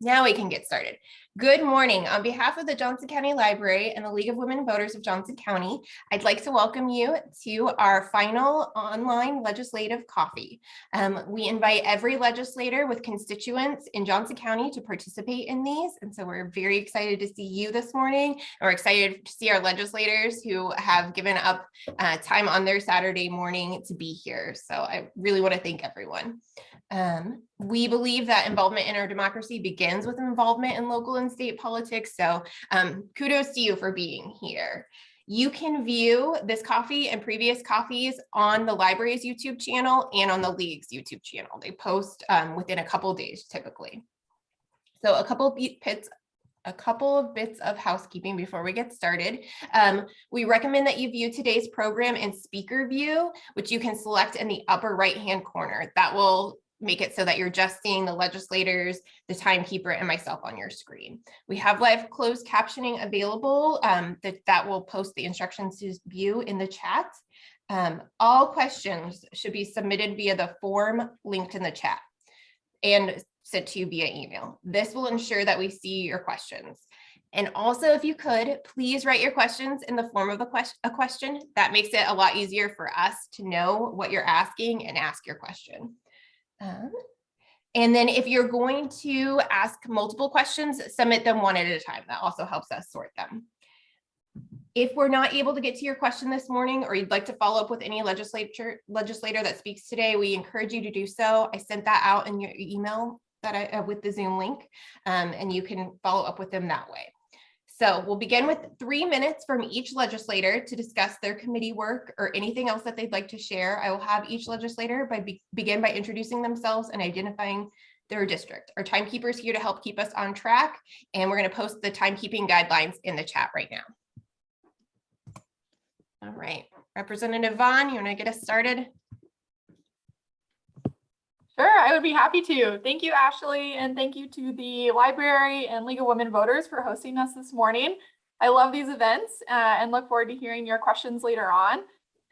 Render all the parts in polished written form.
Now we can get started. Good morning. On behalf of the Johnson County Library and the League of Women Voters of Johnson County, I'd like to welcome you to our final online legislative coffee. We invite every legislator with constituents in Johnson County to participate in these. And so we're very excited to see you this morning. And we're excited to see our legislators who have given up time on their Saturday morning to be here. So I really want to thank everyone. We believe that involvement in our democracy begins with involvement in local and state politics. So kudos to you for being here. You can view this coffee and previous coffees on the library's YouTube channel and on the League's YouTube channel. They post within a couple of days typically. So a couple of bits of housekeeping before we get started. We recommend that you view today's program in speaker view, which you can select in the upper right-hand corner. That will make it so that you're just seeing the legislators, the timekeeper, and myself on your screen. We have live closed captioning available that will post the instructions to view in the chat. All questions should be submitted via the form linked in the chat and sent to you via email. This will ensure that we see your questions. And also, if you could, please write your questions in the form of a question. That makes it a lot easier for us to know what you're asking and ask your question. And then if you're going to ask multiple questions, submit them one at a time. That also helps us sort them. If we're not able to get to your question this morning, or you'd like to follow up with any legislator that speaks today, we encourage you to do so. I sent that out in your email that with the Zoom link, and you can follow up with them that way. So we'll begin with 3 minutes from each legislator to discuss their committee work or anything else that they'd like to share. I will have each legislator begin by introducing themselves and identifying their district. Our timekeeper is here to help keep us on track, and we're going to post the timekeeping guidelines in the chat right now. All right, Representative Vaughn, you want to get us started? Sure, I would be happy to. Thank you, Ashley, and thank you to the Library and League of Women Voters for hosting us this morning. I love these events and look forward to hearing your questions later on.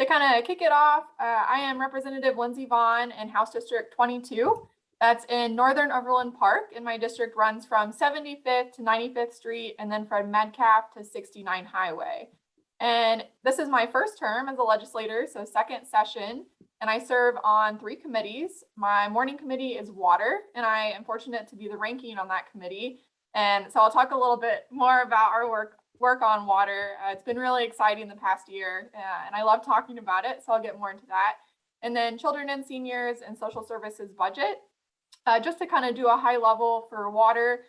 To kind of kick it off, I am Representative Lindsay Vaughn in House District 22. That's in Northern Overland Park, and my district runs from 75th to 95th Street and then from Metcalf to 69 Highway. And this is my first term as a legislator, so second session. And I serve on 3 committees. My morning committee is water, and I am fortunate to be the ranking on that committee. And so I'll talk a little bit more about our work on water. It's been really exciting the past year, and I love talking about it, so I'll get more into that. And then children and seniors and social services budget. Just to kind of do a high level for water,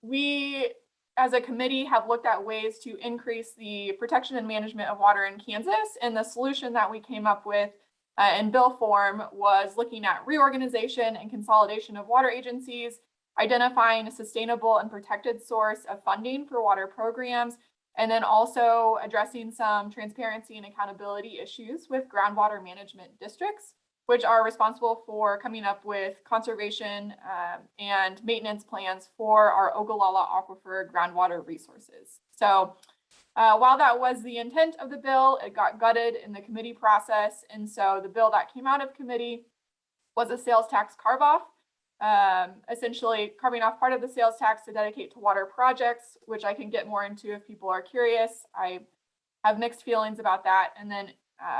we as a committee have looked at ways to increase the protection and management of water in Kansas, and the solution that we came up with in bill form was looking at reorganization and consolidation of water agencies, identifying a sustainable and protected source of funding for water programs, and then also addressing some transparency and accountability issues with groundwater management districts, which are responsible for coming up with conservation and maintenance plans for our Ogallala Aquifer groundwater resources. So while that was the intent of the bill, it got gutted in the committee process. And so the bill that came out of committee was a sales tax carve-off, essentially carving off part of the sales tax to dedicate to water projects, which I can get more into if people are curious. I have mixed feelings about that. And then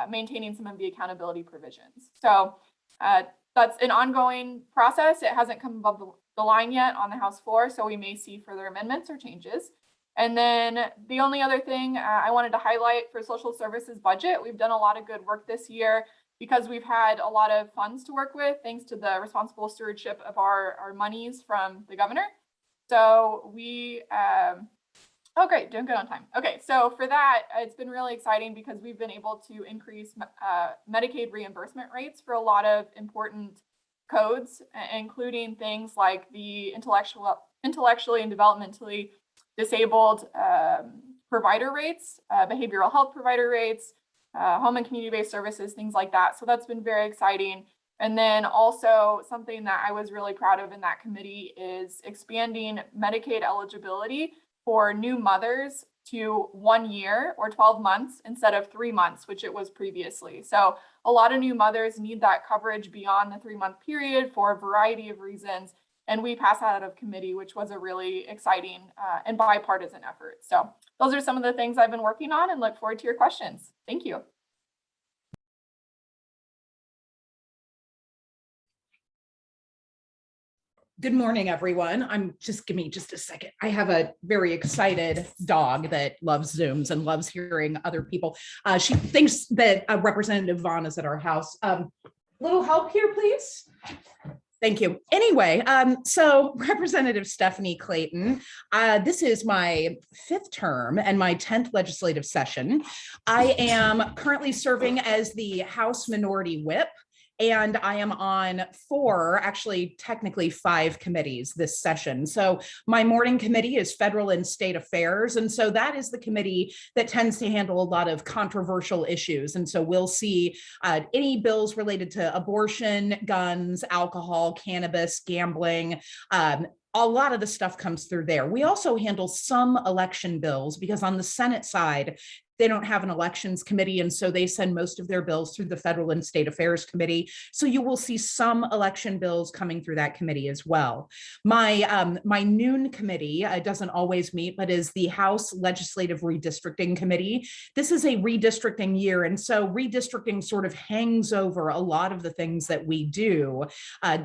maintaining some of the accountability provisions. So that's an ongoing process. It hasn't come above the line yet on the House floor, so we may see further amendments or changes. And then the only other thing I wanted to highlight for social services budget, we've done a lot of good work this year because we've had a lot of funds to work with thanks to the responsible stewardship of our monies from the governor. So we oh, great, doing good on time. Okay, so for that, it's been really exciting because we've been able to increase Medicaid reimbursement rates for a lot of important codes, including things like the intellectually and developmentally disabled provider rates, behavioral health provider rates, home and community-based services, things like that. So that's been very exciting. And then also something that I was really proud of in that committee is expanding Medicaid eligibility for new mothers to 1 year or 12 months instead of 3 months, which it was previously. So a lot of new mothers need that coverage beyond the 3-month period for a variety of reasons. and we passed that out of committee, which was a really exciting and bipartisan effort. So those are some of the things I've been working on, and look forward to your questions. Thank you. Good morning, everyone. Give me just a second. I have a very excited dog that loves Zooms and loves hearing other people. She thinks that Representative Vaughn is at our house. Little help here, please. Thank you. Anyway, so Representative Stephanie Clayton, this is my 5th term and my 10th legislative session. I am currently serving as the House Minority Whip, and I am on 4, actually technically 5 committees this session. So my morning committee is Federal and State Affairs. And so that is the committee that tends to handle a lot of controversial issues. And so we'll see any bills related to abortion, guns, alcohol, cannabis, gambling. A lot of the stuff comes through there. We also handle some election bills because on the Senate side, they don't have an elections committee, and so they send most of their bills through the Federal and State Affairs Committee. So you will see some election bills coming through that committee as well. My noon committee doesn't always meet, but is the House Legislative Redistricting Committee. This is a redistricting year, and so redistricting sort of hangs over a lot of the things that we do.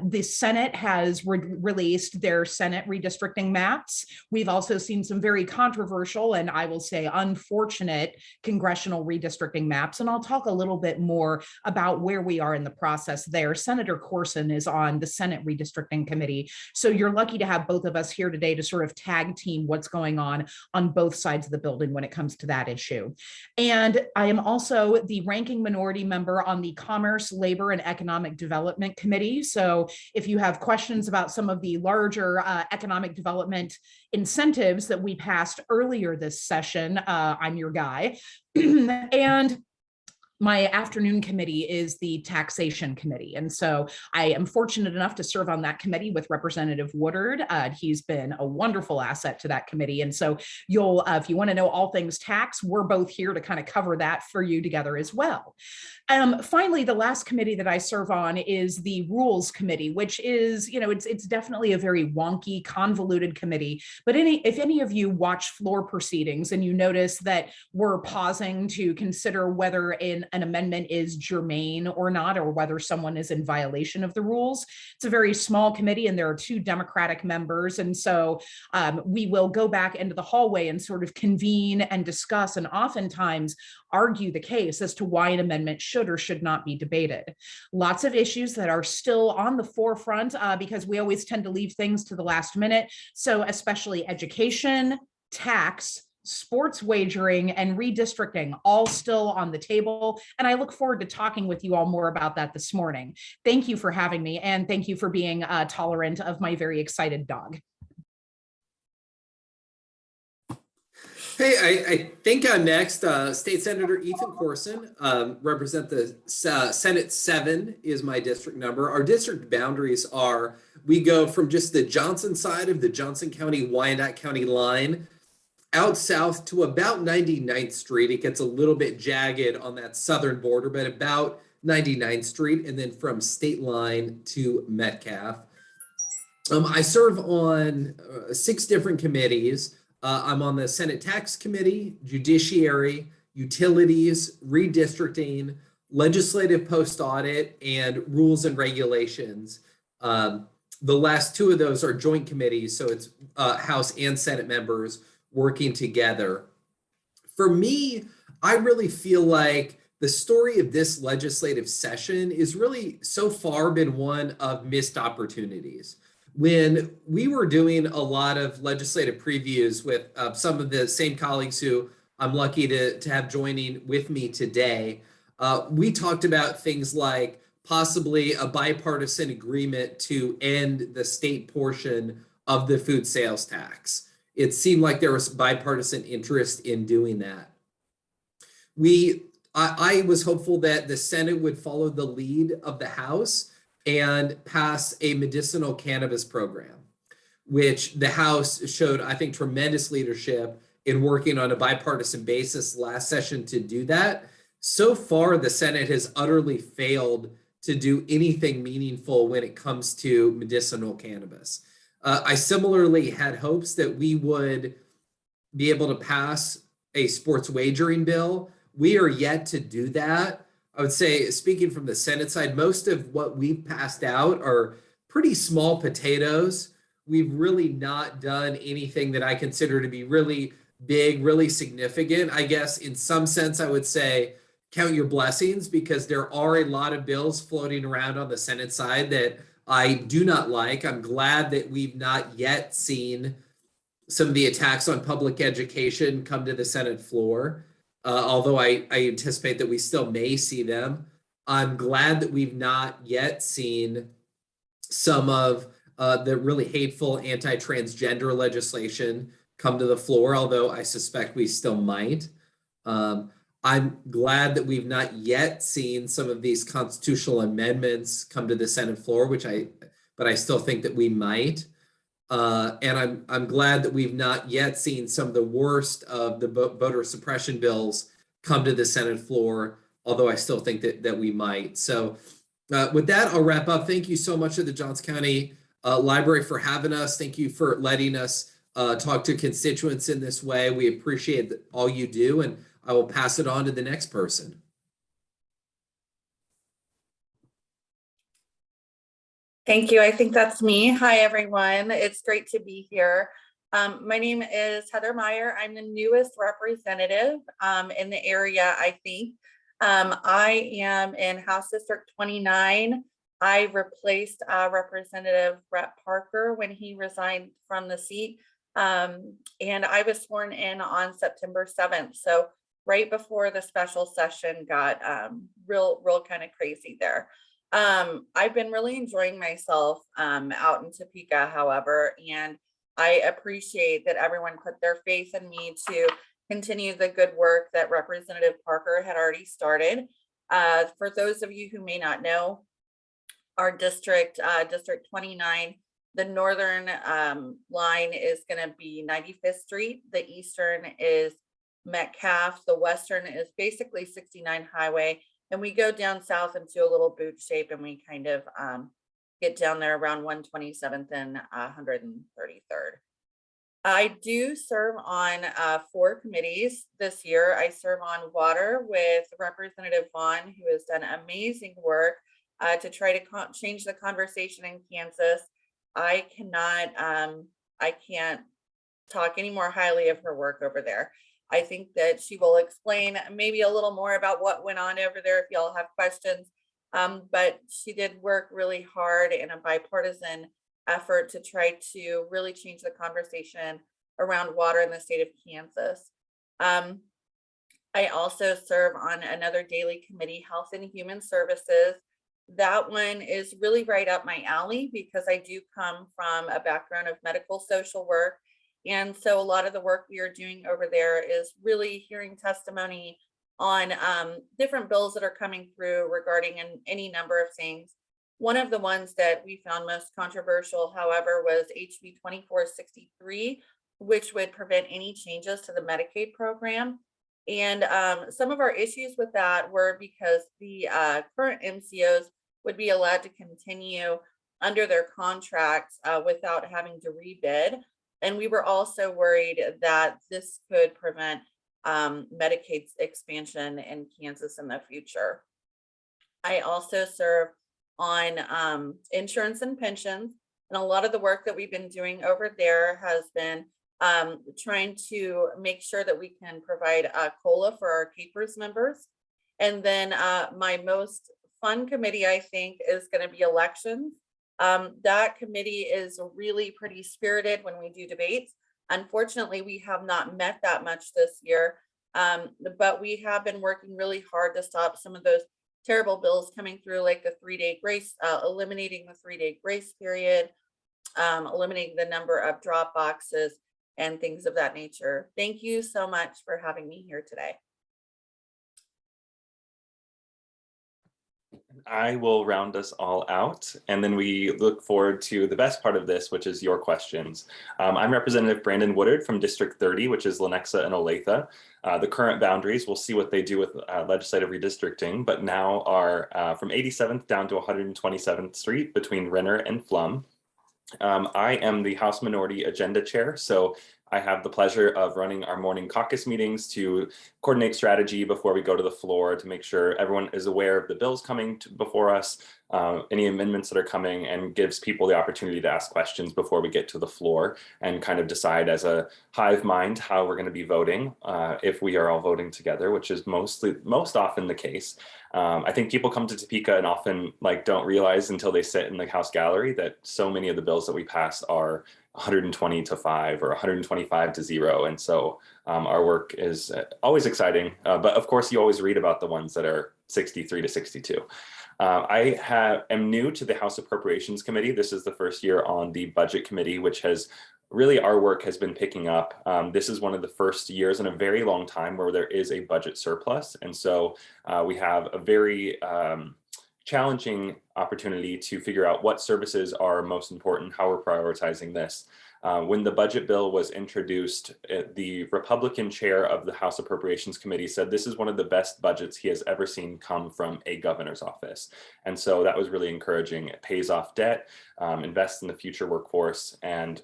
The Senate has released their Senate redistricting maps. We've also seen some very controversial and I will say unfortunate congressional redistricting maps. And I'll talk a little bit more about where we are in the process there. Senator Corson is on the Senate Redistricting Committee. So you're lucky to have both of us here today to sort of tag team what's going on both sides of the building when it comes to that issue. And I am also the ranking minority member on the Commerce, Labor, and Economic Development Committee. So if you have questions about some of the larger economic development incentives that we passed earlier this session, I'm your guy. And my afternoon committee is the Taxation Committee. And so I am fortunate enough to serve on that committee with Representative Woodard. He's been a wonderful asset to that committee. And so you'll, if you want to know all things tax, we're both here to kind of cover that for you together as well. Finally, the last committee that I serve on is the Rules Committee, which is, you know, it's definitely a very wonky, convoluted committee. But if any of you watch floor proceedings and you notice that we're pausing to consider whether an amendment is germane or not, or whether someone is in violation of the rules, it's a very small committee and there are 2 Democratic members. And so we will go back into the hallway and sort of convene and discuss and oftentimes argue the case as to why an amendment should or should not be debated. Lots of issues that are still on the forefront because we always tend to leave things to the last minute. So especially education, tax, sports wagering, and redistricting, all still on the table. And I look forward to talking with you all more about that this morning. Thank you for having me, and thank you for being tolerant of my very excited dog. Hey, I think I'm next. State Senator Ethan Corson, represent the Senate 7 is my district number. Our district boundaries are, we go from just the Johnson side of the Johnson County, Wyandotte County line out south to about 99th Street. It gets a little bit jagged on that southern border, but about 99th Street, and then from State Line to Metcalf. I serve on 6 different committees. I'm on the Senate Tax Committee, Judiciary, Utilities, Redistricting, Legislative Post-Audit, and Rules and Regulations. The last 2 of those are joint committees, so it's House and Senate members working together. For me, I really feel like the story of this legislative session is really so far been one of missed opportunities. When we were doing a lot of legislative previews with some of the same colleagues who I'm lucky to have joining with me today, we talked about things like possibly a bipartisan agreement to end the state portion of the food sales tax. It seemed like there was bipartisan interest in doing that. I was hopeful that the Senate would follow the lead of the House and pass a medicinal cannabis program, which the House showed, I think, tremendous leadership in working on a bipartisan basis last session to do that. So far, the Senate has utterly failed to do anything meaningful when it comes to medicinal cannabis. I similarly had hopes that we would be able to pass a sports wagering bill. We are yet to do that. I would say, speaking from the Senate side, most of what we've passed out are pretty small potatoes. We've really not done anything that I consider to be really big, really significant. I guess in some sense, I would say count your blessings, because there are a lot of bills floating around on the Senate side that I do not like. I'm glad that we've not yet seen some of the attacks on public education come to the Senate floor, although I anticipate that we still may see them. I'm glad that we've not yet seen some of the really hateful anti-transgender legislation come to the floor, although I suspect we still might. I'm glad that we've not yet seen some of these constitutional amendments come to the Senate floor, but I still think that we might. And I'm glad that we've not yet seen some of the worst of the voter suppression bills come to the Senate floor, although I still think that we might. So with that, I'll wrap up. Thank you so much to the Johnson County Library for having us. Thank you for letting us talk to constituents in this way. We appreciate all you do, and I will pass it on to the next person. Thank you. I think that's me. Hi, everyone. It's great to be here. My name is Heather Meyer. I'm the newest representative in the area, I think. I am in House District 29. I replaced Representative Brett Parker when he resigned from the seat. And I was sworn in on September 7th. So right before the special session got real kind of crazy there. I've been really enjoying myself out in Topeka, however, and I appreciate that everyone put their faith in me to continue the good work that Representative Parker had already started. For those of you who may not know, our district, District 29, the northern line is going to be 95th Street. The eastern is Metcalf. The western is basically 69 Highway. And we go down south into a little boot shape, and we kind of get down there around 127th and 133rd. I do serve on 4 committees this year. I serve on water with Representative Vaughn, who has done amazing work to try to change the conversation in Kansas. I can't talk any more highly of her work over there. I think that she will explain maybe a little more about what went on over there if y'all have questions. But she did work really hard in a bipartisan effort to try to really change the conversation around water in the state of Kansas. I also serve on another daily committee, Health and Human Services. That one is really right up my alley because I do come from a background of medical social work. And so a lot of the work we are doing over there is really hearing testimony on different bills that are coming through regarding any number of things. One of the ones that we found most controversial, however, was HB 2463, which would prevent any changes to the Medicaid program. And some of our issues with that were because the current MCOs would be allowed to continue under their contracts without having to rebid. And we were also worried that this could prevent Medicaid's expansion in Kansas in the future. I also serve on insurance and pensions. And a lot of the work that we've been doing over there has been trying to make sure that we can provide a COLA for our CAPERS members. And then my most fun committee, I think, is going to be elections. That committee is really pretty spirited when we do debates. Unfortunately, we have not met that much this year, but we have been working really hard to stop some of those terrible bills coming through, like the 3-day grace, eliminating the 3-day grace period, eliminating the number of drop boxes and things of that nature. Thank you so much for having me here today. I will round us all out, and then we look forward to the best part of this, which is your questions. I'm Representative Brandon Woodard from District 30, which is Lenexa and Olathe. The current boundaries, we'll see what they do with legislative redistricting, but now are from 87th down to 127th Street between Renner and Flum. I am the House Minority Agenda Chair, so I have the pleasure of running our morning caucus meetings to coordinate strategy before we go to the floor to make sure everyone is aware of the bills coming before us, any amendments that are coming, and gives people the opportunity to ask questions before we get to the floor and kind of decide as a hive mind how we're going to be voting if we are all voting together, which is most often the case. I think people come to Topeka and often don't realize until they sit in the House gallery that so many of the bills that we pass are 120 to 5 or 125 to 0. And so our work is always exciting, but of course you always read about the ones that are 63 to 62. I am new to the House Appropriations Committee. This is the first year on the Budget Committee, which has really, our work has been picking up. This is one of the first years in a very long time where there is a budget surplus. And so we have a very challenging opportunity to figure out what services are most important, how we're prioritizing this. When the budget bill was introduced, the Republican chair of the House Appropriations Committee said this is one of the best budgets he has ever seen come from a governor's office. And so that was really encouraging. It pays off debt, invests in the future workforce, and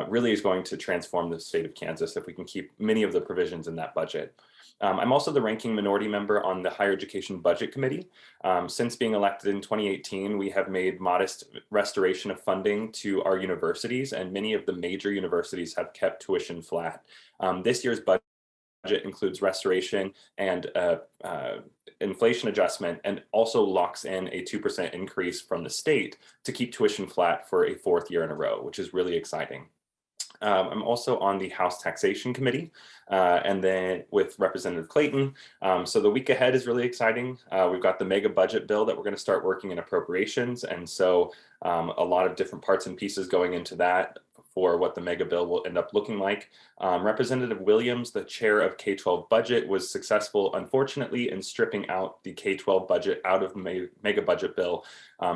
really is going to transform the state of Kansas if we can keep many of the provisions in that budget. I'm also the ranking minority member on the Higher Education Budget Committee. Since being elected in 2018, we have made modest restoration of funding to our universities, and many of the major universities have kept tuition flat. This year's budget includes restoration and inflation adjustment, and also locks in a 2% increase from the state to keep tuition flat for a 4th year in a row, which is really exciting. I'm also on the House Taxation Committee, and then with Representative Clayton. So the week ahead is really exciting. We've got the mega budget bill that we're going to start working in appropriations. And so a lot of different parts and pieces going into that for what the mega bill will end up looking like. Representative Williams, the chair of K-12 budget, was successful, unfortunately, in stripping out the K-12 budget out of mega budget bill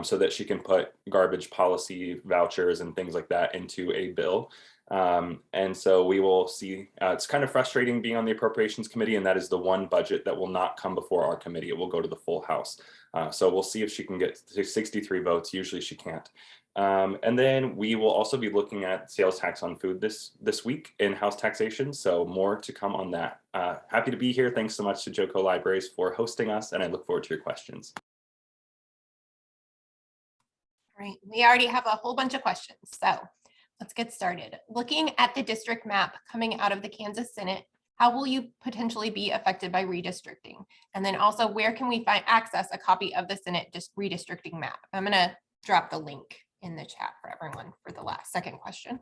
so that she can put garbage policy vouchers and things like that into a bill. And so we will see, it's kind of frustrating being on the Appropriations Committee, and that is the one budget that will not come before our committee. It will go to the full House. So we'll see if she can get 63 votes. Usually she can't. And then we will also be looking at sales tax on food this week in House taxation. So more to come on that. Happy to be here. Thanks so much to Joco Libraries for hosting us, and I look forward to your questions. All right, we already have a whole bunch of questions, so let's get started. Looking at the district map coming out of the Kansas Senate, how will you potentially be affected by redistricting? And then also, where can we access a copy of the Senate redistricting map? I'm gonna drop the link in the chat for everyone for the second question.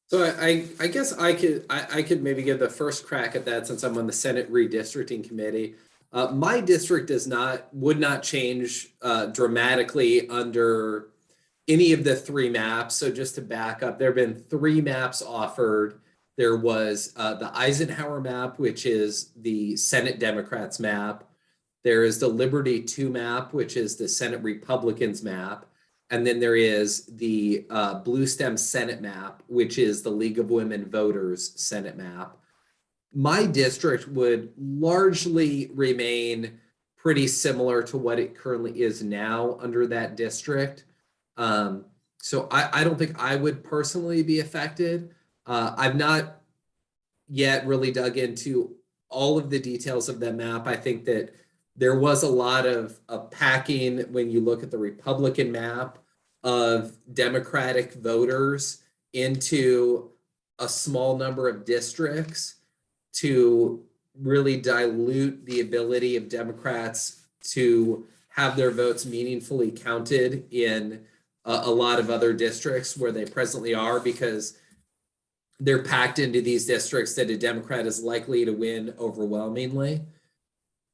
So I guess I could maybe give the first crack at that since I'm on the Senate Redistricting Committee. My district would not change dramatically under any of the 3 maps. So just to back up, there have been 3 maps offered. There was the Eisenhower map, which is the Senate Democrats map. There is the Liberty 2 map, which is the Senate Republicans map. And then there is the Blue Stem Senate map, which is the League of Women Voters Senate map. My district would largely remain pretty similar to what it currently is now under that district. So I don't think I would personally be affected. I've not yet really dug into all of the details of that map. I think that there was a lot of packing when you look at the Republican map of Democratic voters into a small number of districts to really dilute the ability of Democrats to have their votes meaningfully counted in a lot of other districts where they presently are, because they're packed into these districts that a Democrat is likely to win overwhelmingly.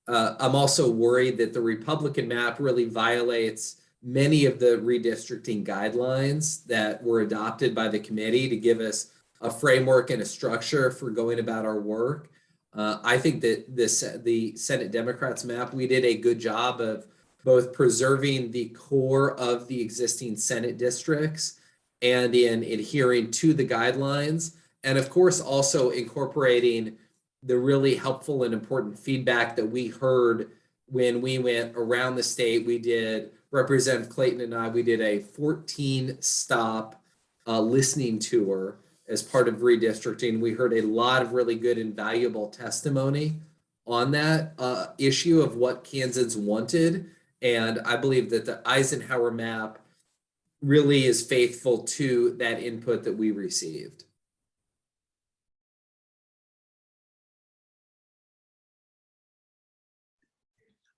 I'm also worried that the Republican map really violates many of the redistricting guidelines that were adopted by the committee to give us a framework and a structure for going about our work. I think that the Senate Democrats map, we did a good job of both preserving the core of the existing Senate districts and in adhering to the guidelines. And of course, also incorporating the really helpful and important feedback that we heard when we went around the state. We did, Representative Clayton and I, we did a 14-stop listening tour as part of redistricting. We heard a lot of really good and valuable testimony on that issue of what Kansans wanted. And I believe that the Eisenhower map really is faithful to that input that we received.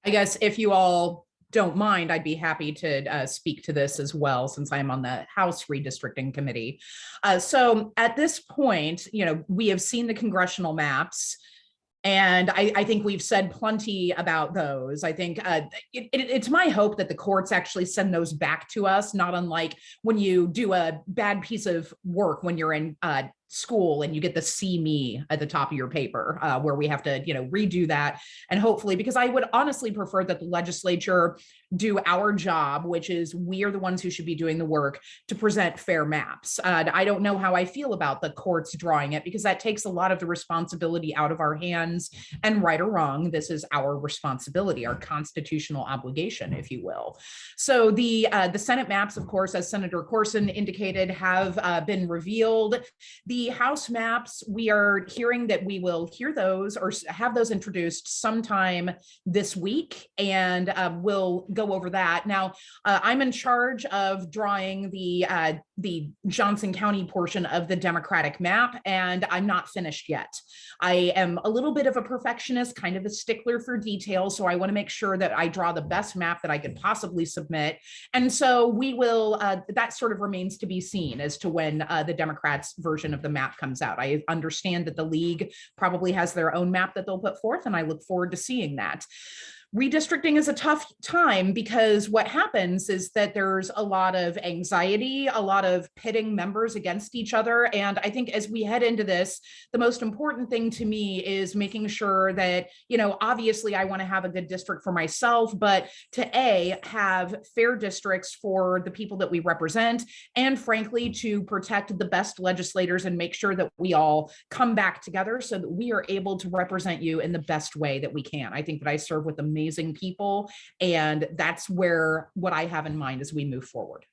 I guess if you all don't mind, I'd be happy to speak to this as well, since I'm on the House Redistricting Committee. So at this point, we have seen the congressional maps, and I think we've said plenty about those. I think it's my hope that the courts actually send those back to us, not unlike when you do a bad piece of work when you're in school and you get the "see me" at the top of your paper, where we have to redo that. And hopefully, because I would honestly prefer that the legislature do our job, which is we are the ones who should be doing the work to present fair maps. I don't know how I feel about the courts drawing it, because that takes a lot of the responsibility out of our hands. And right or wrong, this is our responsibility, our constitutional obligation, if you will. So the Senate maps, of course, as Senator Corson indicated, have been revealed. The House maps, we are hearing that we will hear those or have those introduced sometime this week, and we'll go over that. Now, I'm in charge of drawing the Johnson County portion of the Democratic map, and I'm not finished yet. I am a little bit of a perfectionist, kind of a stickler for detail, so I want to make sure that I draw the best map that I could possibly submit. And so we will, that sort of remains to be seen as to when the Democrats' version of the map comes out. I understand that the League probably has their own map that they'll put forth, and I look forward to seeing that. Redistricting is a tough time because what happens is that there's a lot of anxiety, a lot of pitting members against each other. And I think as we head into this, the most important thing to me is making sure that, obviously I want to have a good district for myself, but to have fair districts for the people that we represent, and frankly, to protect the best legislators and make sure that we all come back together so that we are able to represent you in the best way that we can. I think that I serve with amazing people, and that's what I have in mind as we move forward.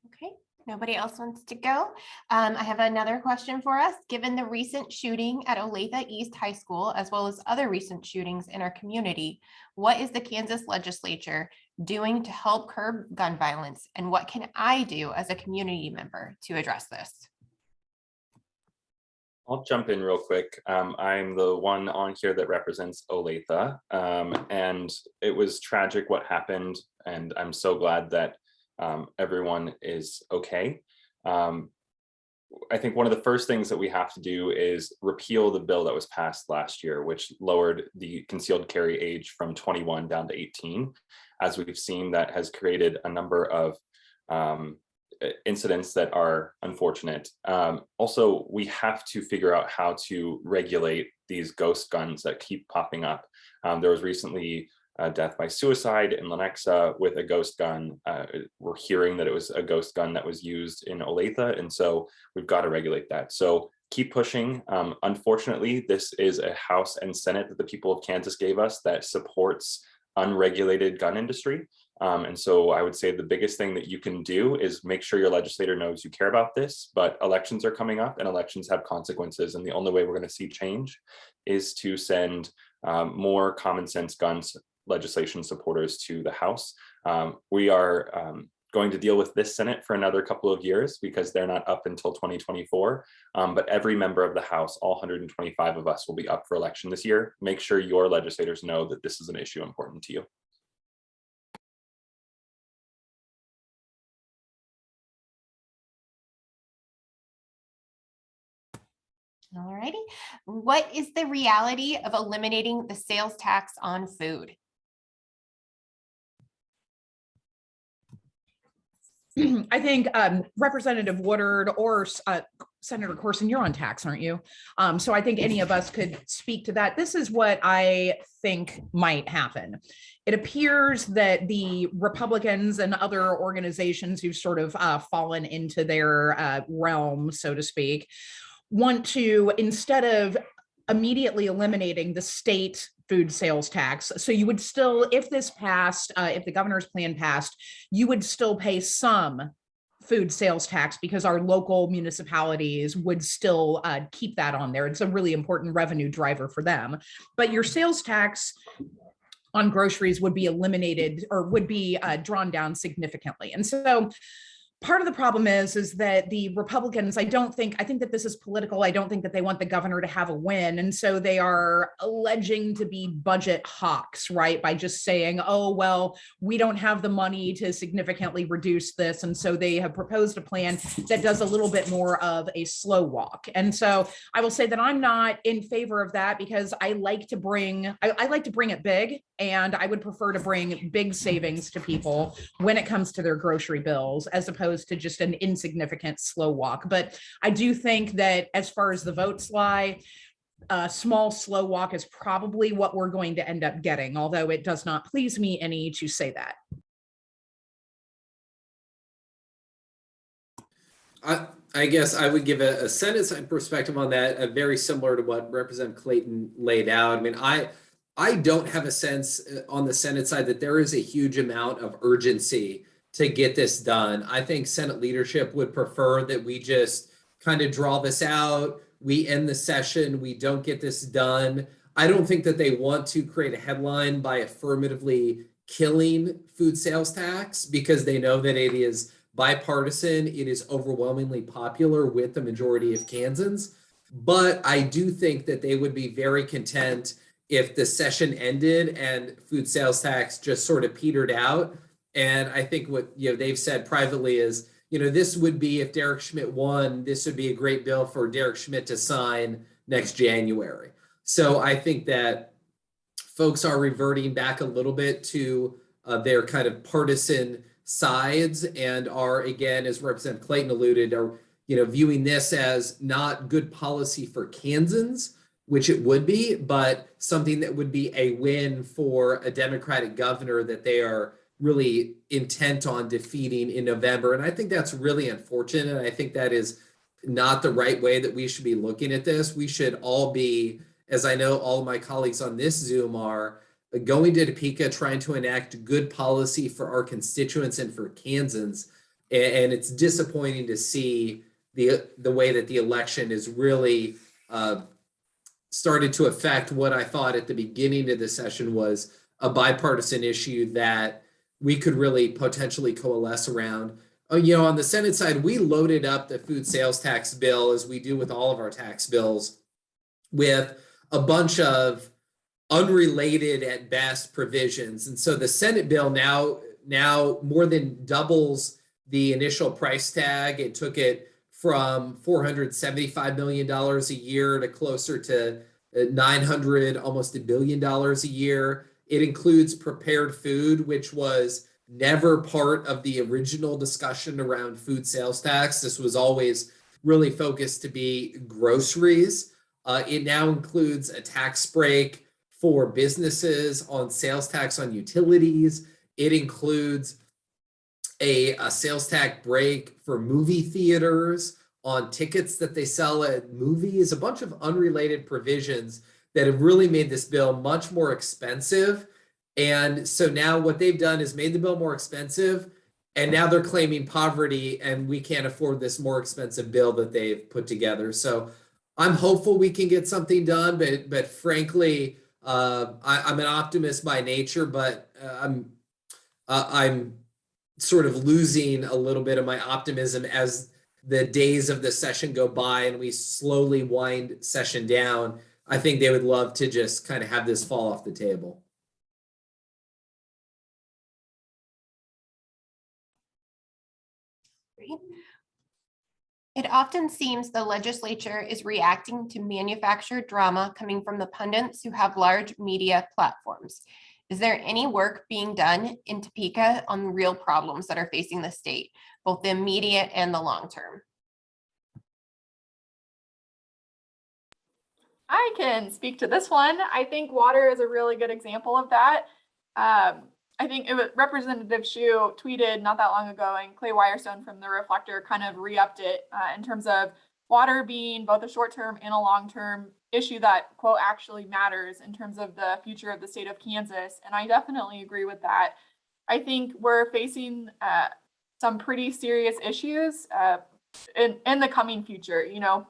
Okay, nobody else wants to go. I have another question for us. Given the recent shooting at Olathe East High School, as well as other recent shootings in our community, what is the Kansas Legislature doing to help curb gun violence? And what can I do as a community member to address this? I'll jump in real quick. I'm the one on here that represents Olathe, and it was tragic what happened, and I'm so glad that everyone is okay. I think one of the first things that we have to do is repeal the bill that was passed last year, which lowered the concealed carry age from 21 down to 18. As we've seen, that has created a number of incidents that are unfortunate. Also, we have to figure out how to regulate these ghost guns that keep popping up. There was recently a death by suicide in Lenexa with a ghost gun. We're hearing that it was a ghost gun that was used in Olathe, and so we've got to regulate that. So keep pushing. Unfortunately, this is a House and Senate that the people of Kansas gave us that supports unregulated gun industry. And so I would say the biggest thing that you can do is make sure your legislator knows you care about this, but elections are coming up and elections have consequences. And the only way we're going to see change is to send more common sense guns legislation supporters to the House. We are going to deal with this Senate for another couple of years because they're not up until 2024. But every member of the House, all 125 of us, will be up for election this year. Make sure your legislators know that this is an issue important to you. All righty. What is the reality of eliminating the sales tax on food? I think Representative Woodard or Senator Corson, you're on tax, aren't you? So I think any of us could speak to that. This is what I think might happen. It appears that the Republicans and other organizations who've sort of fallen into their realm, so to speak, want to, instead of immediately eliminating the state food sales tax. So you would still, if this passed, if the governor's plan passed, you would still pay some food sales tax because our local municipalities would still keep that on there. It's a really important revenue driver for them. But your sales tax on groceries would be eliminated or would be drawn down significantly. And so part of the problem is that the Republicans, I think that this is political. I don't think that they want the governor to have a win. And so they are alleging to be budget hawks, right? By just saying, oh, well, we don't have the money to significantly reduce this. And so they have proposed a plan that does a little bit more of a slow walk. And so I will say that I'm not in favor of that because I like to bring it big, and I would prefer to bring big savings to people when it comes to their grocery bills, as opposed to just an insignificant slow walk. But I do think that as far as the votes lie, a small slow walk is probably what we're going to end up getting, although it does not please me any to say that. I guess I would give a Senate side perspective on that, very similar to what Representative Clayton laid out. I mean, I don't have a sense on the Senate side that there is a huge amount of urgency to get this done. I think Senate leadership would prefer that we just kind of draw this out. We end the session. We don't get this done. I don't think that they want to create a headline by affirmatively killing food sales tax because they know that it is bipartisan. It is overwhelmingly popular with the majority of Kansans. But I do think that they would be very content if the session ended and food sales tax just sort of petered out. And I think what they've said privately is, this would be, if Derek Schmidt won, this would be a great bill for Derek Schmidt to sign next January. So I think that folks are reverting back a little bit to their kind of partisan sides and are, again, as Representative Clayton alluded, are viewing this as not good policy for Kansans, which it would be, but something that would be a win for a Democratic governor that they are really intent on defeating in November. And I think that's really unfortunate. I think that is not the right way that we should be looking at this. We should all be, as I know all of my colleagues on this Zoom are, going to Topeka, trying to enact good policy for our constituents and for Kansans. And it's disappointing to see the way that the election is really started to affect what I thought at the beginning of the session was a bipartisan issue that we could really potentially coalesce around. On the Senate side, we loaded up the food sales tax bill, as we do with all of our tax bills, with a bunch of unrelated at best provisions. And so the Senate bill now more than doubles the initial price tag. It took it from $475 million a year to closer to $900, almost $1 billion a year. It includes prepared food, which was never part of the original discussion around food sales tax. This was always really focused to be groceries. It now includes a tax break for businesses on sales tax on utilities. It includes a sales tax break for movie theaters on tickets that they sell at movies, a bunch of unrelated provisions that have really made this bill much more expensive. And so now what they've done is made the bill more expensive, and now they're claiming poverty and we can't afford this more expensive bill that they've put together. So I'm hopeful we can get something done, but frankly, I'm an optimist by nature, but I'm sort of losing a little bit of my optimism as the days of the session go by and we slowly wind session down. I think they would love to just kind of have this fall off the table. It often seems the legislature is reacting to manufactured drama coming from the pundits who have large media platforms. Is there any work being done in Topeka on real problems that are facing the state? both the immediate and the long term. I can speak to this one. I think water is a really good example of that. I think it was Representative Shu tweeted not that long ago, and Clay Wirestone from the Reflector kind of re-upped it in terms of water being both a short-term and a long-term issue that, quote, actually matters in terms of the future of the state of Kansas. And I definitely agree with that. I think we're facing some pretty serious issues in the coming future. You know,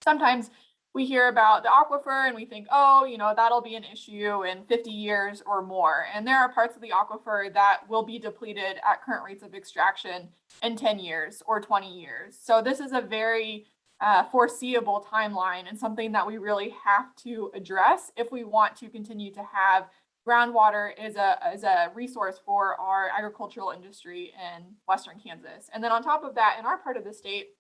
sometimes we hear about the aquifer and we think, oh, you know, that'll be an issue in 50 years or more. And there are parts of the aquifer that will be depleted at current rates of extraction in 10 years or 20 years. So this is a very foreseeable timeline and something that we really have to address if we want to continue to have groundwater as a resource for our agricultural industry in Western Kansas. And then on top of that, in our part of the state,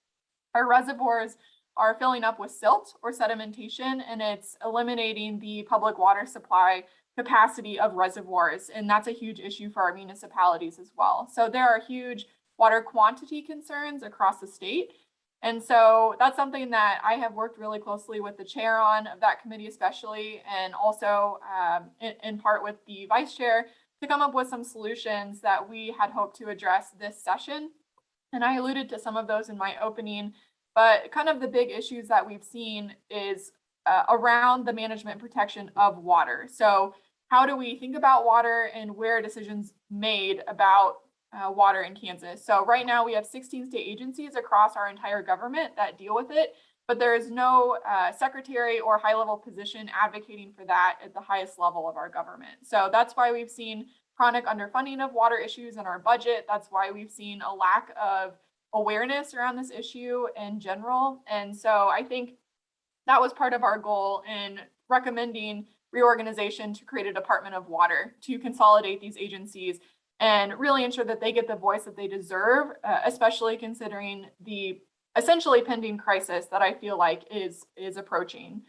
our reservoirs are filling up with silt or sedimentation, and it's eliminating the public water supply capacity of reservoirs. And that's a huge issue for our municipalities as well. So there are huge water quantity concerns across the state. And so that's something that I have worked really closely with the chair on of that committee, especially, and also in part with the vice chair to come up with some solutions that we had hoped to address this session. And I alluded to some of those in my opening. But kind of the big issues that we've seen is around the management protection of water. So how do we think about water and where are decisions made about water in Kansas? So right now we have 16 state agencies across our entire government that deal with it, but there is no secretary or high-level position advocating for that at the highest level of our government. So that's why we've seen chronic underfunding of water issues in our budget. That's why we've seen a lack of awareness around this issue in general. And so I think that was part of our goal in recommending reorganization to create a Department of Water to consolidate these agencies and really ensure that they get the voice that they deserve, especially considering the essentially pending crisis that I feel like is approaching.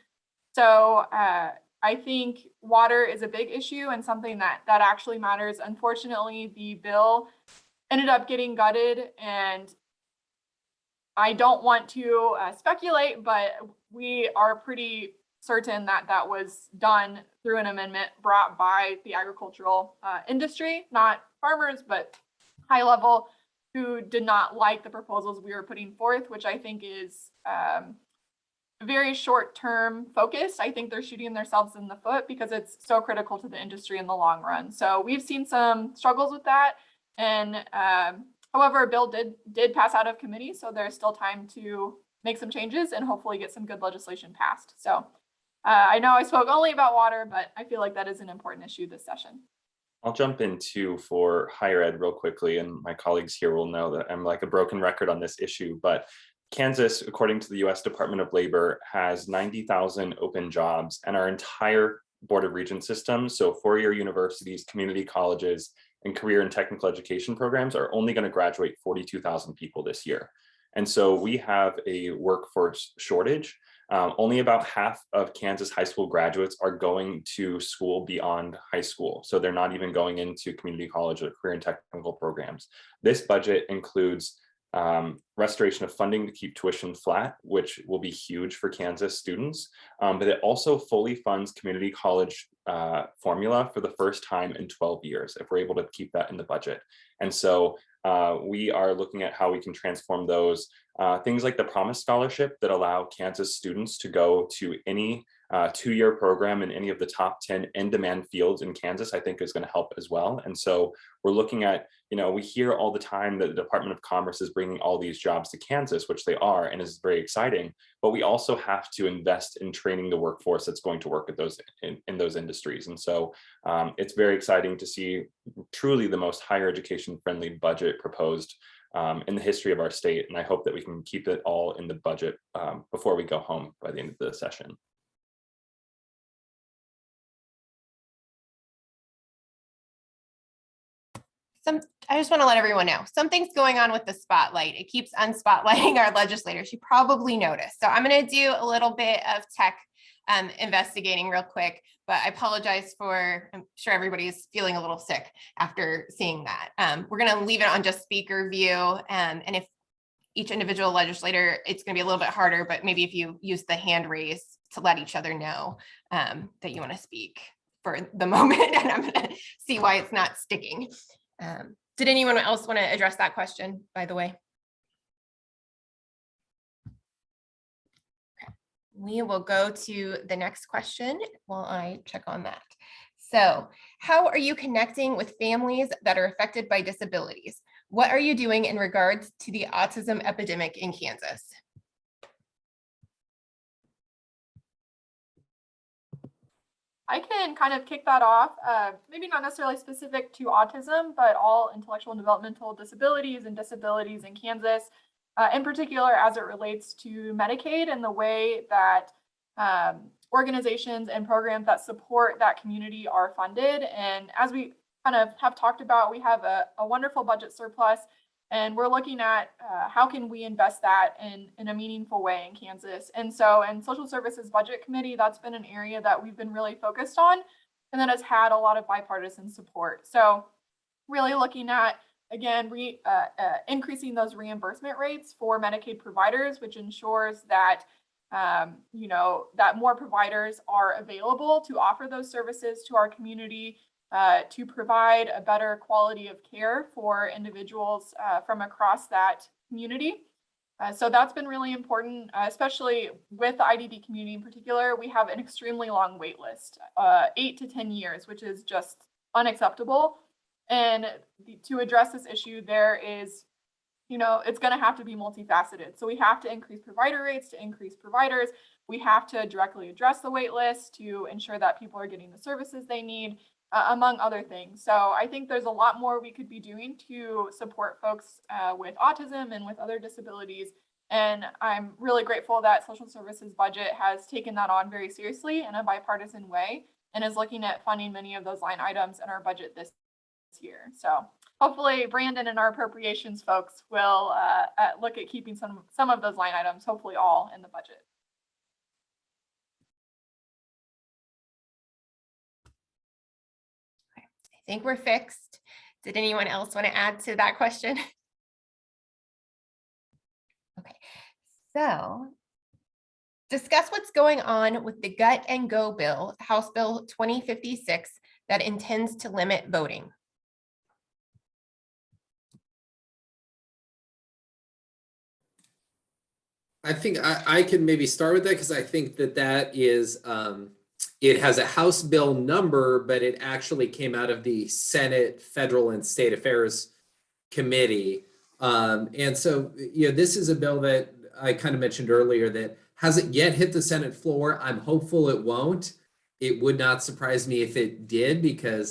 So I think water is a big issue and something that actually matters. Unfortunately, the bill ended up getting gutted, and I don't want to speculate, but we are pretty certain that that was done through an amendment brought by the agricultural industry, not farmers, but high level, who did not like the proposals we were putting forth, which I think is very short-term focused. I think they're shooting themselves in the foot because it's so critical to the industry in the long run. So we've seen some struggles with that. And however, a bill did pass out of committee, so there's still time to make some changes and hopefully get some good legislation passed. So I know I spoke only about water, but I feel like that is an important issue this session. I'll jump into for higher ed real quickly, and my colleagues here will know that I'm like a broken record on this issue, but Kansas, according to the US Department of Labor, has 90,000 open jobs, and our entire Board of Regents system, so four-year universities, community colleges, and career and technical education programs are only going to graduate 42,000 people this year. And so we have a workforce shortage. Only about half of Kansas high school graduates are going to school beyond high school. So they're not even going into community college or career and technical programs. This budget includes restoration of funding to keep tuition flat, which will be huge for Kansas students. But it also fully funds community college formula for the first time in 12 years, if we're able to keep that in the budget. And so we are looking at how we can transform those. Things like the Promise Scholarship that allow Kansas students to go to any two-year program in any of the top 10 in-demand fields in Kansas, I think is going to help as well. And so we're looking at, we hear all the time that the Department of Commerce is bringing all these jobs to Kansas, which they are, and is very exciting. But we also have to invest in training the workforce that's going to work at those in those industries. And so it's very exciting to see truly the most higher education friendly budget proposed in the history of our state. And I hope that we can keep it all in the budget before we go home by the end of the session. I just want to let everyone know something's going on with the spotlight. It keeps unspotlighting our legislators. You probably noticed. So I'm going to do a little bit of tech investigating real quick, but I apologize for, I'm sure everybody's feeling a little sick after seeing that. We're going to leave it on just speaker view. And if each individual legislator, it's going to be a little bit harder, but maybe if you use the hand raise to let each other know that you want to speak for the moment, and I'm going to see why it's not sticking. Did anyone else want to address that question, by the way? We will go to the next question while I check on that. So, how are you connecting with families that are affected by disabilities? What are you doing in regards to the autism epidemic in Kansas? I can kind of kick that off, maybe not necessarily specific to autism, but all intellectual and developmental disabilities and disabilities in Kansas, in particular as it relates to Medicaid and the way that organizations and programs that support that community are funded. And as we kind of have talked about, we have a wonderful budget surplus, and we're looking at how can we invest that in a meaningful way in Kansas. And so in Social Services Budget Committee, that's been an area that we've been really focused on, and that has had a lot of bipartisan support. So really looking at, again, increasing those reimbursement rates for Medicaid providers, which ensures that that more providers are available to offer those services to our community, to provide a better quality of care for individuals from across that community. So that's been really important, especially with the IDD community in particular. We have an extremely long wait list, 8 to 10 years, which is just unacceptable. And to address this issue, there is, it's going to have to be multifaceted. So we have to increase provider rates to increase providers. We have to directly address the wait list to ensure that people are getting the services they need, among other things. So I think there's a lot more we could be doing to support folks with autism and with other disabilities. And I'm really grateful that Social Services Budget has taken that on very seriously in a bipartisan way and is looking at funding many of those line items in our budget this year. So hopefully Brandon and our appropriations folks will look at keeping some of those line items, hopefully all, in the budget. I think we're fixed. Did anyone else want to add to that question? Okay, so discuss what's going on with the Gut and Go bill, House Bill 2056, that intends to limit voting. I think I can maybe start with that because I think that is, it has a House bill number, but it actually came out of the Senate Federal and State Affairs Committee. And so, this is a bill that I kind of mentioned earlier that hasn't yet hit the Senate floor. I'm hopeful it won't. It would not surprise me if it did, because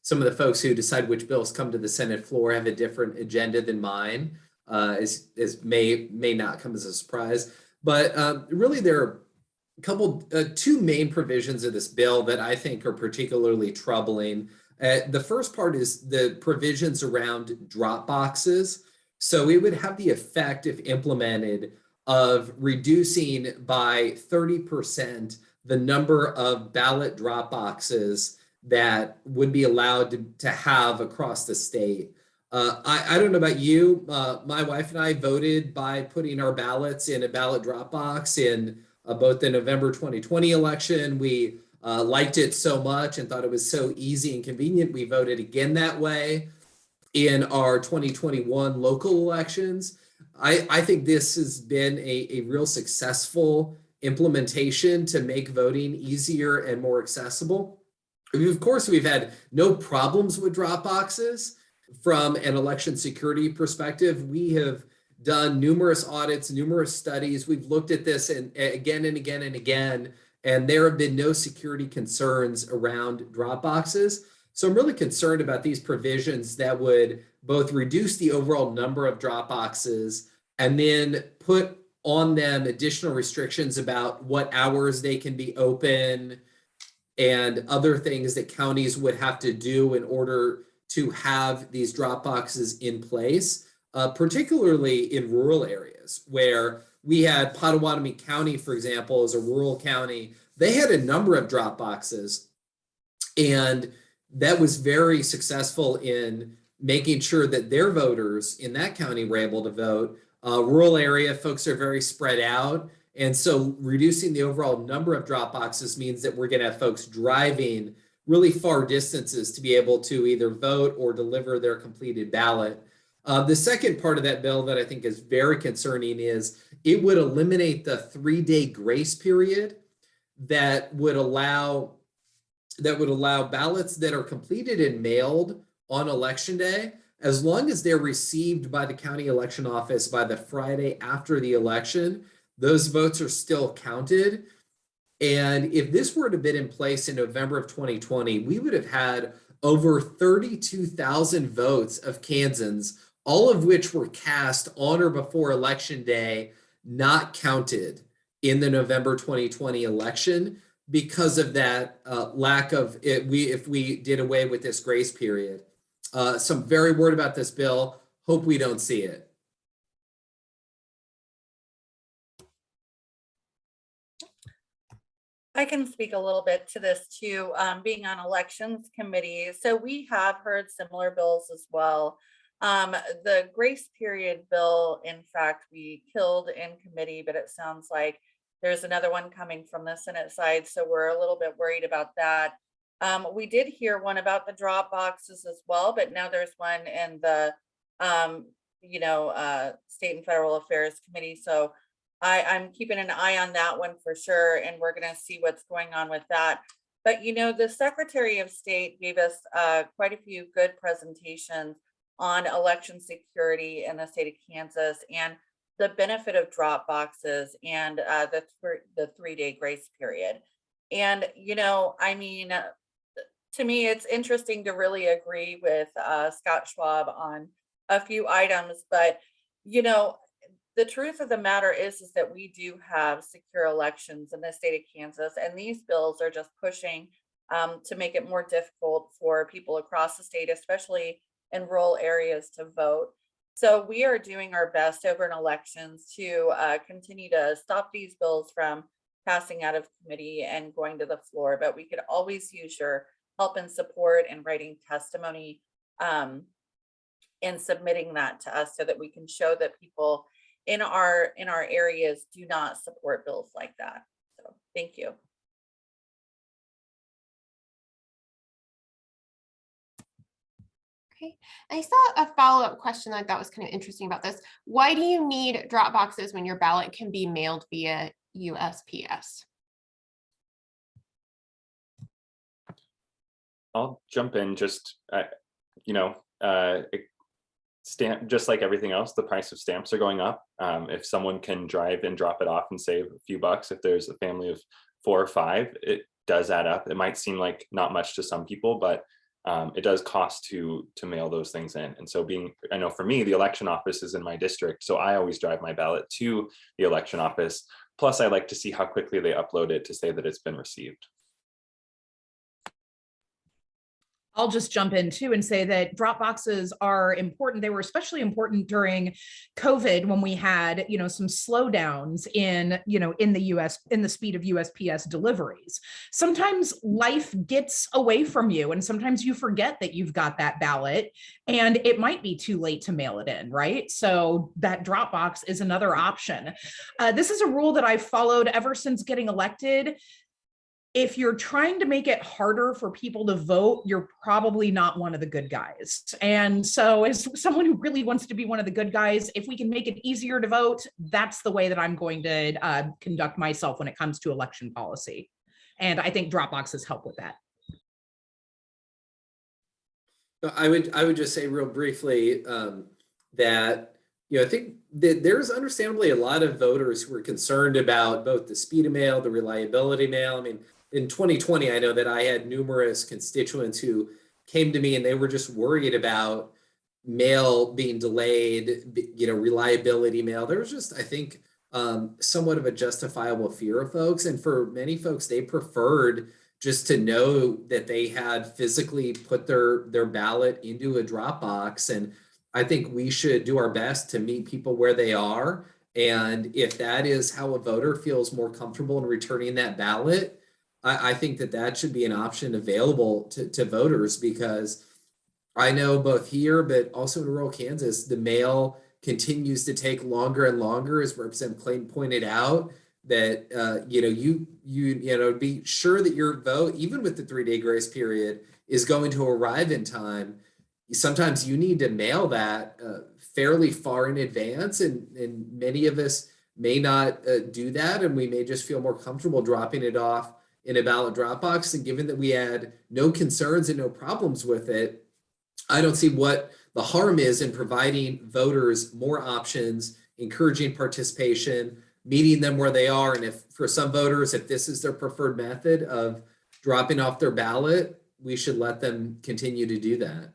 some of the folks who decide which bills come to the Senate floor have a different agenda than mine. As may not come as a surprise, but really there are two main provisions of this bill that I think are particularly troubling. The first part is the provisions around drop boxes. So it would have the effect, if implemented, of reducing by 30% the number of ballot drop boxes that would be allowed to have across the state. I don't know about you. My wife and I voted by putting our ballots in a ballot drop box in both the November 2020 election. We liked it so much and thought it was so easy and convenient. We voted again that way in our 2021 local elections. I think this has been a real successful implementation to make voting easier and more accessible. Of course, we've had no problems with drop boxes. From an election security perspective, we have done numerous audits, numerous studies. We've looked at this again and again and again, and there have been no security concerns around drop boxes. So I'm really concerned about these provisions that would both reduce the overall number of drop boxes and then put on them additional restrictions about what hours they can be open and other things that counties would have to do in order to have these drop boxes in place, particularly in rural areas where we had Pottawatomie County, for example, as a rural county they had a number of drop boxes, and that was very successful in making sure that their voters in that county were able to vote. Rural area folks are very spread out. And so reducing the overall number of drop boxes means that we're going to have folks driving really far distances to be able to either vote or deliver their completed ballot. The second part of that bill that I think is very concerning is it would eliminate the 3-day grace period that would allow ballots that are completed and mailed on election day, as long as they're received by the county election office by the Friday after the election, those votes are still counted. And if this were to have been in place in November of 2020, we would have had over 32,000 votes of Kansans, all of which were cast on or before election day, not counted in the November 2020 election because of that lack of it. If we did away with this grace period. So I'm very worried about this bill. Hope we don't see it. I can speak a little bit to this too, being on elections committee. So we have heard similar bills as well. The grace period bill, in fact, we killed in committee, but it sounds like there's another one coming from the Senate side. So we're a little bit worried about that. We did hear one about the drop boxes as well, but now there's one in the, State and Federal Affairs Committee. So I'm keeping an eye on that one for sure, and we're going to see what's going on with that. But, the Secretary of State gave us quite a few good presentations on election security in the state of Kansas and the benefit of drop boxes and the 3-day grace period. And, to me, it's interesting to really agree with Scott Schwab on a few items, but, the truth of the matter is that we do have secure elections in the state of Kansas, and these bills are just pushing to make it more difficult for people across the state, especially in rural areas, to vote. So we are doing our best over in elections to continue to stop these bills from passing out of committee and going to the floor, but we could always use your help and support in writing testimony and submitting that to us so that we can show that people in our areas do not support bills like that. So thank you. Okay, I saw a follow-up question I thought was kind of interesting about this. Why do you need drop boxes when your ballot can be mailed via USPS? I'll jump in. Stamp, just like everything else, the price of stamps are going up. If someone can drive and drop it off and save a few bucks, if there's a family of 4 or 5, it does add up. It might seem like not much to some people, but it does cost to mail those things in. And so I know for me, the election office is in my district, so I always drive my ballot to the election office. Plus, I like to see how quickly they upload it to say that it's been received. I'll just jump in too and say that drop boxes are important. They were especially important during COVID when we had, some slowdowns in the speed of USPS deliveries. Sometimes life gets away from you and sometimes you forget that you've got that ballot and it might be too late to mail it in, right? So that drop box is another option. This is a rule that I've followed ever since getting elected. If you're trying to make it harder for people to vote, you're probably not one of the good guys. And so as someone who really wants to be one of the good guys, if we can make it easier to vote, that's the way that I'm going to conduct myself when it comes to election policy. And I think drop boxes help with that. I would just say real briefly that I think that there's understandably a lot of voters who are concerned about both the speed of mail, the reliability of mail. I mean, in 2020, I know that I had numerous constituents who came to me and they were just worried about mail being delayed, reliability mail. There was just, I think, somewhat of a justifiable fear of folks. And for many folks, they preferred just to know that they had physically put their ballot into a drop box. And I think we should do our best to meet people where they are. And if that is how a voter feels more comfortable in returning that ballot, I think that that should be an option available to voters, because I know both here, but also in rural Kansas, the mail continues to take longer and longer, as Representative Clayton pointed out, that be sure that your vote, even with the 3-day grace period, is going to arrive in time. Sometimes you need to mail that fairly far in advance, and many of us may not do that, and we may just feel more comfortable dropping it off in a ballot drop box. And given that we had no concerns and no problems with it, I don't see what the harm is in providing voters more options, encouraging participation, meeting them where they are. And if for some voters, if this is their preferred method of dropping off their ballot, we should let them continue to do that.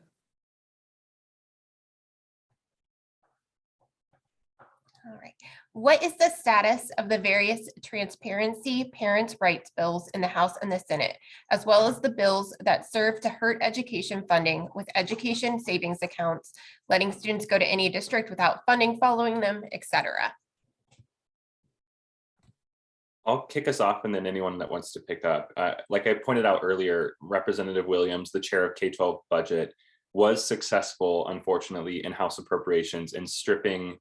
All right. What is the status of the various transparency parents' rights bills in the House and the Senate, as well as the bills that serve to hurt education funding with education savings accounts, letting students go to any district without funding following them, etc.? I'll kick us off, and then anyone that wants to pick up. Like I pointed out earlier, Representative Williams, the chair of K-12 budget, was successful, unfortunately, in House appropriations in stripping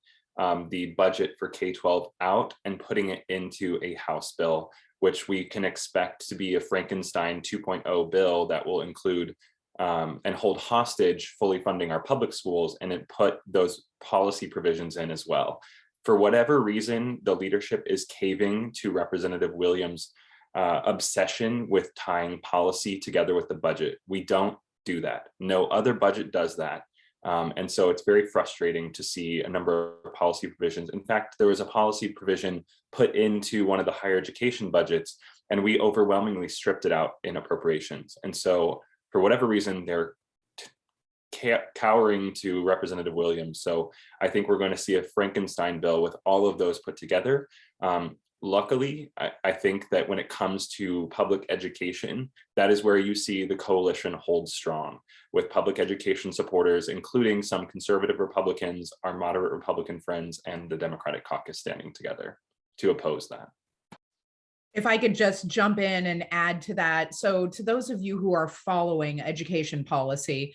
the budget for K-12 out and putting it into a House bill, which we can expect to be a Frankenstein 2.0 bill that will include and hold hostage fully funding our public schools, and it put those policy provisions in as well. For whatever reason, the leadership is caving to Representative Williams' obsession with tying policy together with the budget. We don't do that. No other budget does that. And so it's very frustrating to see a number of policy provisions. In fact, there was a policy provision put into one of the higher education budgets, and we overwhelmingly stripped it out in appropriations. And so for whatever reason, they're cowering to Representative Williams. So I think we're going to see a Frankenstein bill with all of those put together. Luckily, I think that when it comes to public education, that is where you see the coalition hold strong, with public education supporters, including some conservative Republicans, our moderate Republican friends, and the Democratic caucus standing together to oppose that. If I could just jump in and add to that. So to those of you who are following education policy,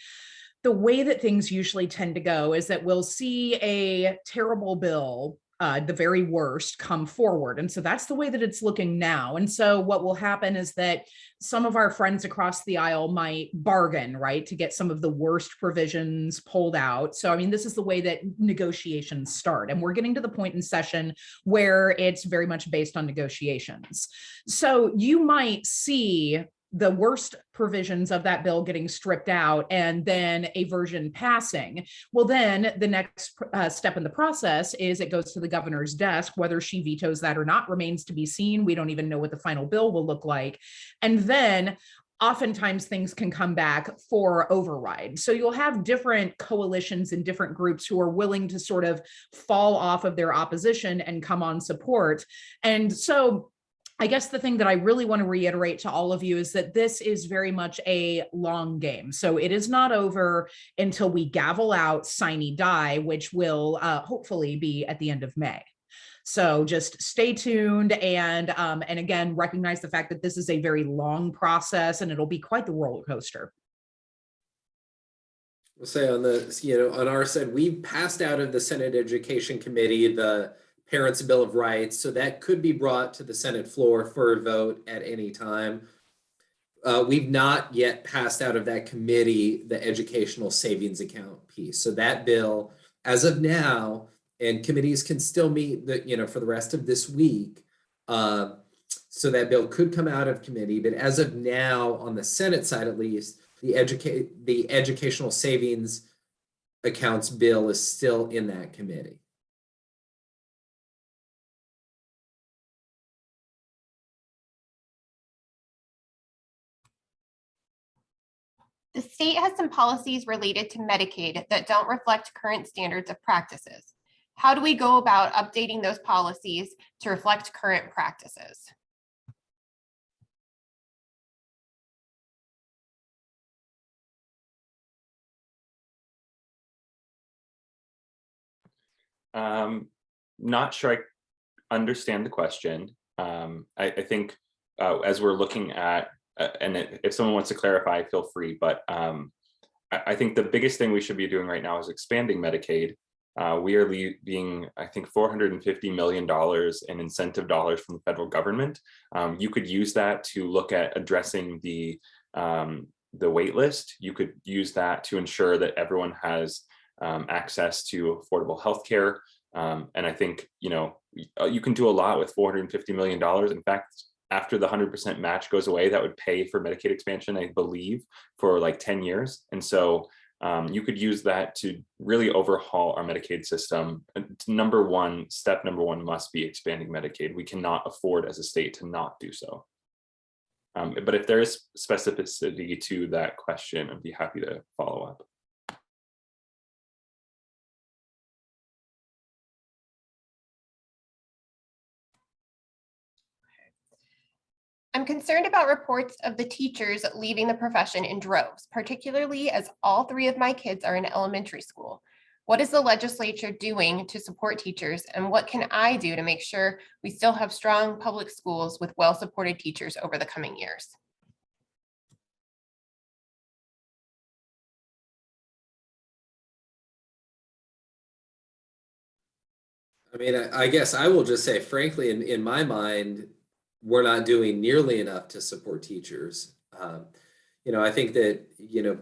the way that things usually tend to go is that we'll see a terrible bill, the very worst, come forward. And so that's the way that it's looking now. And so what will happen is that some of our friends across the aisle might bargain, right, to get some of the worst provisions pulled out. So, I mean, this is the way that negotiations start. And we're getting to the point in session where it's very much based on negotiations. So you might see the worst provisions of that bill getting stripped out and then a version passing. Well, then the next step in the process is it goes to the governor's desk. Whether she vetoes that or not remains to be seen. We don't even know what the final bill will look like. And then oftentimes things can come back for override. So you'll have different coalitions and different groups who are willing to sort of fall off of their opposition and come on support. And so I guess the thing that I really want to reiterate to all of you is that this is very much a long game. So it is not over until we gavel out sine die, which will hopefully be at the end of May. So just stay tuned and again, recognize the fact that this is a very long process and it'll be quite the roller coaster. We'll say on the, on our side, we passed out of the Senate Education Committee the Parents' Bill of Rights, so that could be brought to the Senate floor for a vote at any time. We've not yet passed out of that committee the educational savings account piece. So that bill, as of now, and committees can still meet for the rest of this week. So that bill could come out of committee, but as of now, on the Senate side at least, the educational savings accounts bill is still in that committee. The state has some policies related to Medicaid that don't reflect current standards of practices. How do we go about updating those policies to reflect current practices? Not sure I understand the question. I think as we're looking at, if someone wants to clarify, feel free, but I think the biggest thing we should be doing right now is expanding Medicaid. We are leaving, I think, $450 million in incentive dollars from the federal government. You could use that to look at addressing the wait list. You could use that to ensure that everyone has access to affordable healthcare. And I think, you can do a lot with $450 million. In fact, after the 100% match goes away, that would pay for Medicaid expansion, I believe, for like 10 years. And so you could use that to really overhaul our Medicaid system. Step number one must be expanding Medicaid. We cannot afford as a state to not do so. But if there is specificity to that question, I'd be happy to follow up. I'm concerned about reports of the teachers leaving the profession in droves, particularly as all 3 of my kids are in elementary school. What is the legislature doing to support teachers, and what can I do to make sure we still have strong public schools with well-supported teachers over the coming years? I mean, I guess I will just say, frankly, in my mind, we're not doing nearly enough to support teachers. I think that,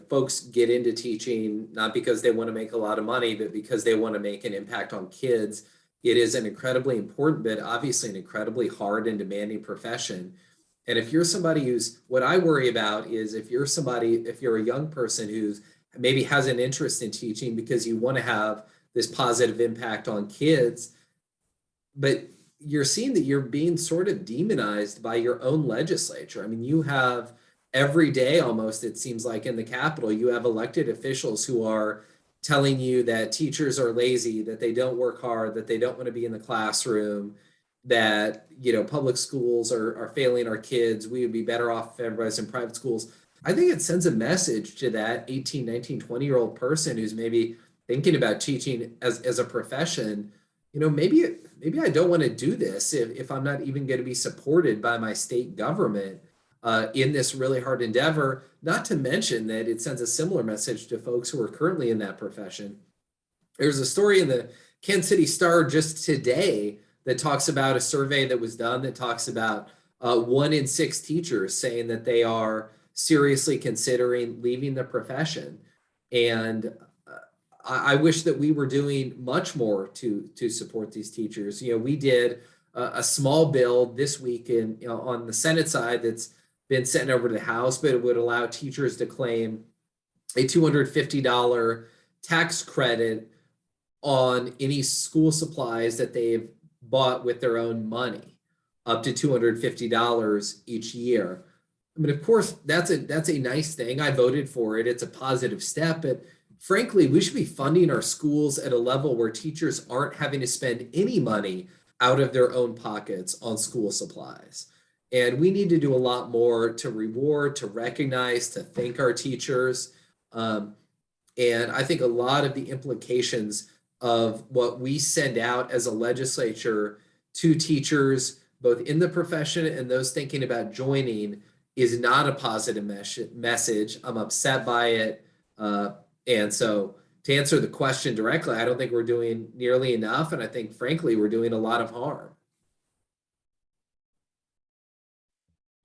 folks get into teaching not because they want to make a lot of money, but because they want to make an impact on kids. It is an incredibly important, but obviously an incredibly hard and demanding profession. And if you're somebody what I worry about is if you're a young person who's maybe has an interest in teaching because you want to have this positive impact on kids, but you're seeing that you're being sort of demonized by your own legislature. I mean, you have every day almost, it seems like in the Capitol, you have elected officials who are telling you that teachers are lazy, that they don't work hard, that they don't want to be in the classroom, that, public schools are failing our kids. We would be better off if everybody's in private schools. I think it sends a message to that 18, 19, 20-year-old person who's maybe thinking about teaching as a profession. Maybe I don't want to do this if I'm not even going to be supported by my state government in this really hard endeavor, not to mention that it sends a similar message to folks who are currently in that profession. There's a story in the Kansas City Star just today that talks about a survey that was done that talks about 1 in 6 teachers saying that they are seriously considering leaving the profession. And I wish that we were doing much more to support these teachers. We did a small bill this week on the Senate side that's been sent over to the House, but it would allow teachers to claim a $250 tax credit on any school supplies that they've bought with their own money, up to $250 each year. I mean, of course, that's a nice thing. I voted for it. It's a positive step, but frankly, we should be funding our schools at a level where teachers aren't having to spend any money out of their own pockets on school supplies. And we need to do a lot more to reward, to recognize, to thank our teachers. And I think a lot of the implications of what we send out as a legislature to teachers, both in the profession and those thinking about joining, is not a positive message. I'm upset by it. And so to answer the question directly, I don't think we're doing nearly enough. And I think, frankly, we're doing a lot of harm.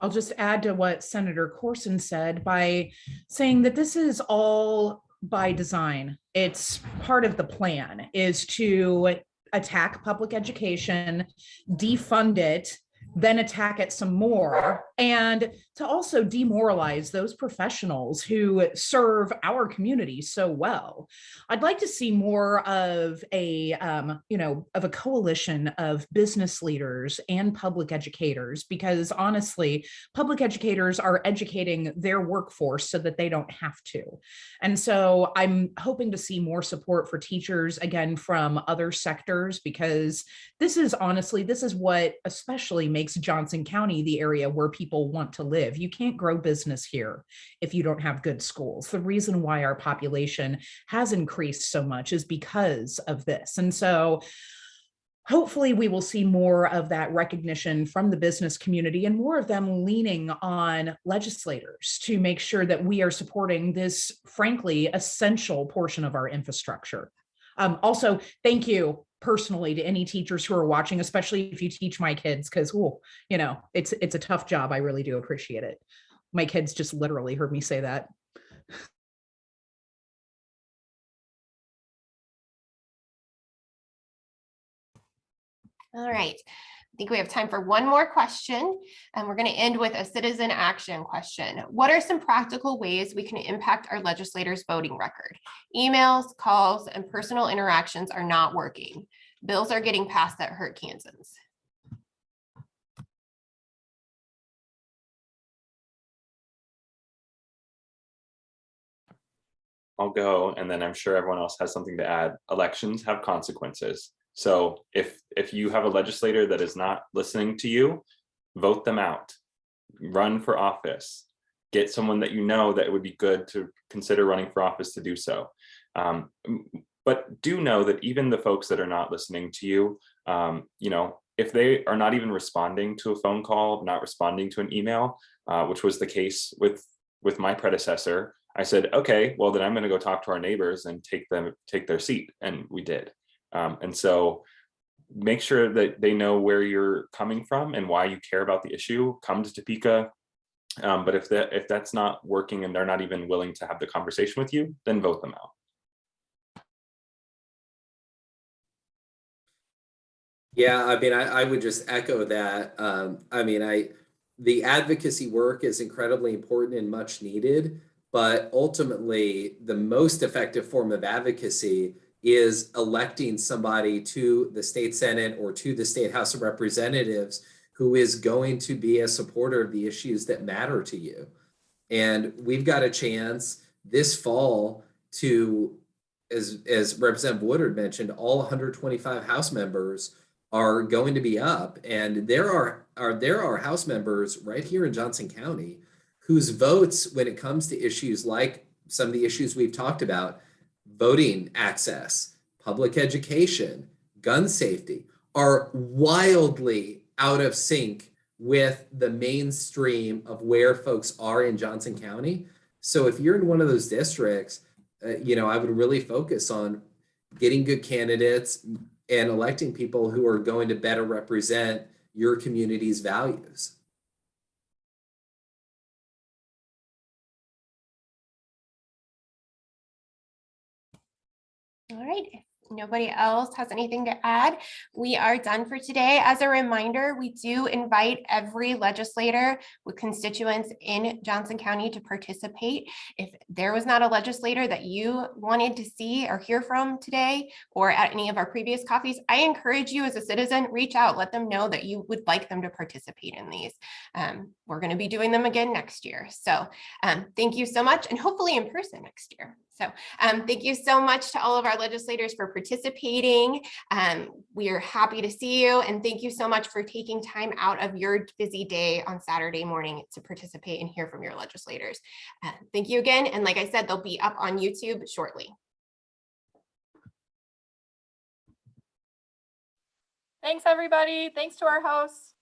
I'll just add to what Senator Corson said by saying that this is all by design. It's part of the plan is to attack public education, defund it, then attack it some more, and to also demoralize those professionals who serve our community so well. I'd like to see more of a coalition of business leaders and public educators, because honestly, public educators are educating their workforce so that they don't have to. And so I'm hoping to see more support for teachers, again, from other sectors, because this is what especially makes Johnson County the area where people want to live. You can't grow business here if you don't have good schools. The reason why our population has increased so much is because of this. And so hopefully we will see more of that recognition from the business community and more of them leaning on legislators to make sure that we are supporting this, frankly, essential portion of our infrastructure. Also, thank you personally to any teachers who are watching, especially if you teach my kids, because, you know, it's a tough job. I really do appreciate it. My kids just literally heard me say that. All right, I think we have time for one more question, and we're going to end with a citizen action question. What are some practical ways we can impact our legislators' voting record? Emails, calls, and personal interactions are not working. Bills are getting passed that hurt Kansans. I'll go, and then I'm sure everyone else has something to add. Elections have consequences. So if you have a legislator that is not listening to you, vote them out. Run for office. Get someone that you know that it would be good to consider running for office to do so. But do know that even the folks that are not listening to you, you know, if they are not even responding to a phone call, not responding to an email, which was the case with my predecessor, I said, okay, well then I'm going to go talk to our neighbors and take their seat, and we did. And so make sure that they know where you're coming from and why you care about the issue. Come to Topeka. But if that's not working and they're not even willing to have the conversation with you, then vote them out. Yeah, I mean, I would just echo that. I mean, the advocacy work is incredibly important and much needed, but ultimately the most effective form of advocacy is electing somebody to the state Senate or to the state House of Representatives who is going to be a supporter of the issues that matter to you. And we've got a chance this fall to, as Representative Woodard mentioned, all 125 House members are going to be up, and there are House members right here in Johnson County whose votes, when it comes to issues like some of the issues we've talked about, voting access, public education, gun safety, are wildly out of sync with the mainstream of where folks are in Johnson County. So if you're in one of those districts, you know, I would really focus on getting good candidates and electing people who are going to better represent your community's values. All right. If nobody else has anything to add, we are done for today. As a reminder, we do invite every legislator with constituents in Johnson County to participate. If there was not a legislator that you wanted to see or hear from today or at any of our previous coffees, I encourage you as a citizen, reach out, let them know that you would like them to participate in these. We're going to be doing them again next year. So thank you so much, and hopefully in person next year. So thank you so much to all of our legislators for participating. We are happy to see you, and thank you so much for taking time out of your busy day on Saturday morning to participate and hear from your legislators. Thank you again, and like I said, they'll be up on YouTube shortly. Thanks, everybody. Thanks to our hosts.